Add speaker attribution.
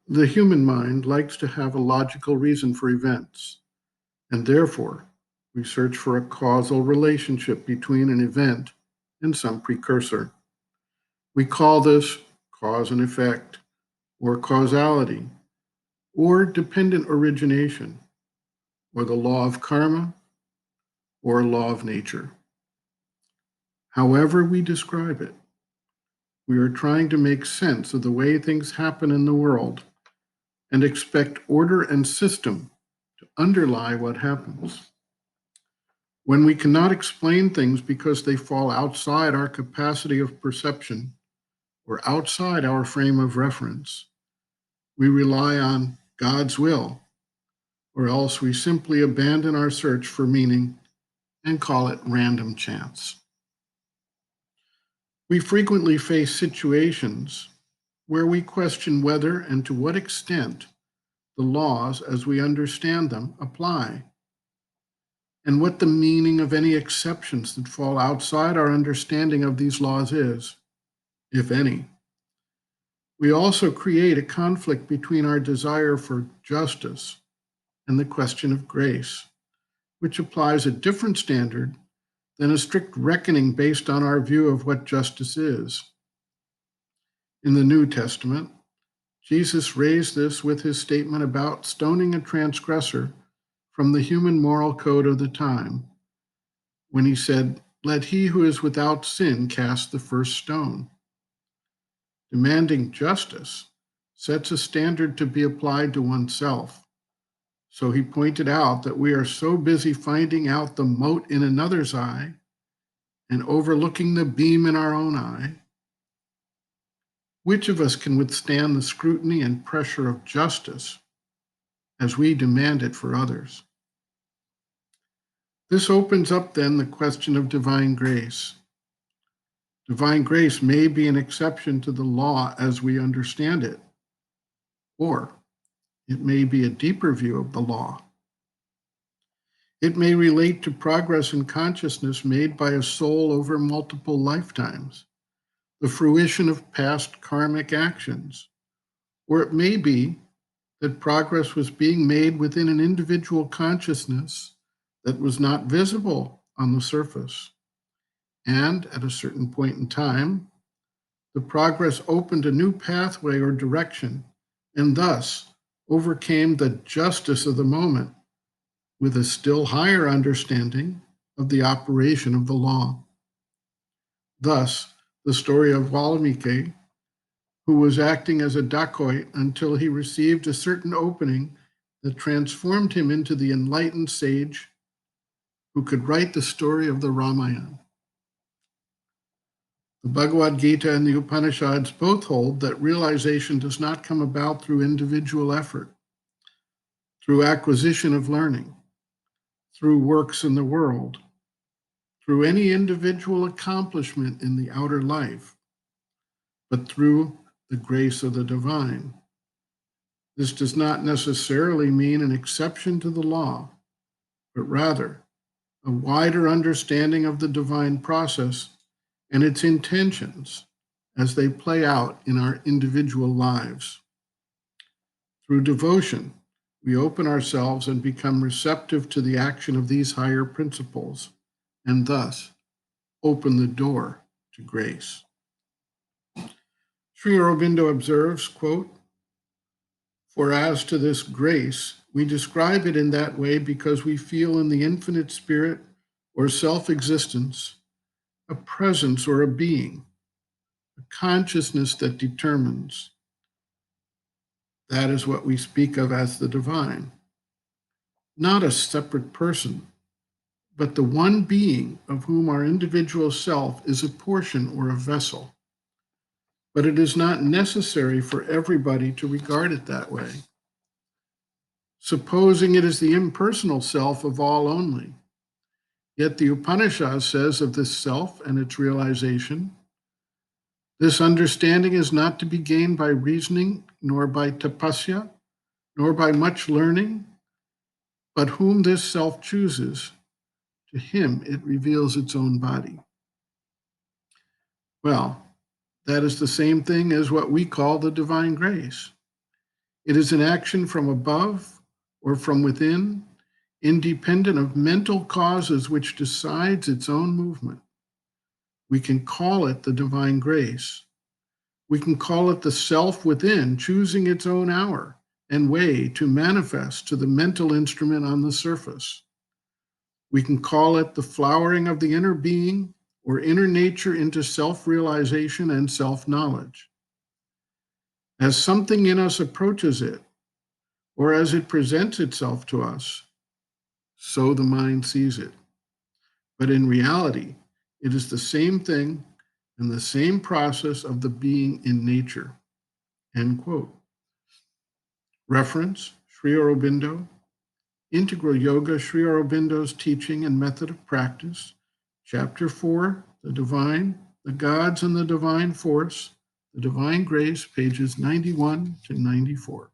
Speaker 1: The human mind likes to have a logical reason for events, and therefore we search for a causal relationship between an event and some precursor. We call this cause and effect, or causality, or dependent origination, or the law of karma, or law of nature. However we describe it, we are trying to make sense of the way things happen in the world and expect order and system to underlie what happens. When we cannot explain things because they fall outside our capacity of perception or outside our frame of reference, we rely on God's will, or else we simply abandon our search for meaning and call it random chance. We frequently face situations where we question whether and to what extent the laws as we understand them apply, and what the meaning of any exceptions that fall outside our understanding of these laws is, if any. We also create a conflict between our desire for justice and the question of grace, which applies a different standard than a strict reckoning based on our view of what justice is. In the New Testament, Jesus raised this with his statement about stoning a transgressor from the human moral code of the time, when he said, "Let he who is without sin cast the first stone." Demanding justice sets a standard to be applied to oneself. So he pointed out that we are so busy finding out the mote in another's eye and overlooking the beam in our own eye. Which of us can withstand the scrutiny and pressure of justice as we demand it for others? This opens up then the question of divine grace. Divine grace may be an exception to the law as we understand it, or it may be a deeper view of the law. It may relate to progress in consciousness made by a soul over multiple lifetimes, the fruition of past karmic actions, or it may be that progress was being made within an individual consciousness that was not visible on the surface. And at a certain point in time, the progress opened a new pathway or direction, and thus overcame the justice of the moment with a still higher understanding of the operation of the law. Thus, the story of Valmiki, who was acting as a dacoit until he received a certain opening that transformed him into the enlightened sage who could write the story of the Ramayana. The Bhagavad Gita and the Upanishads both hold that realization does not come about through individual effort, through acquisition of learning, through works in the world, through any individual accomplishment in the outer life, but through the grace of the divine. This does not necessarily mean an exception to the law, but rather a wider understanding of the divine process and its intentions as they play out in our individual lives. Through devotion, we open ourselves and become receptive to the action of these higher principles, and thus open the door to grace. Sri Aurobindo observes, quote, "For as to this grace, we describe it in that way because we feel in the infinite spirit or self-existence a presence or a being, a consciousness that determines. That is what we speak of as the divine. Not a separate person, but the one being of whom our individual self is a portion or a vessel. But it is not necessary for everybody to regard it that way. Supposing it is the impersonal self of all only. Yet the Upanishad says of this self and its realization, this understanding is not to be gained by reasoning, nor by tapasya, nor by much learning, but whom this self chooses, to him it reveals its own body." Well, that is the same thing as what we call the divine grace. It is an action from above or from within, independent of mental causes which decides its own movement. We can call it the divine grace. We can call it the self within, choosing its own hour and way to manifest to the mental instrument on the surface. We can call it the flowering of the inner being or inner nature into self-realization and self-knowledge. As something in us approaches it, or as it presents itself to us, so the mind sees it. But in reality, it is the same thing and the same process of the being in nature. End quote. Reference, Sri Aurobindo, Integral Yoga, Sri Aurobindo's Teaching and Method of Practice, Chapter 4, The Divine, the Gods and the Divine Force, the Divine Grace, pages 91 to 94.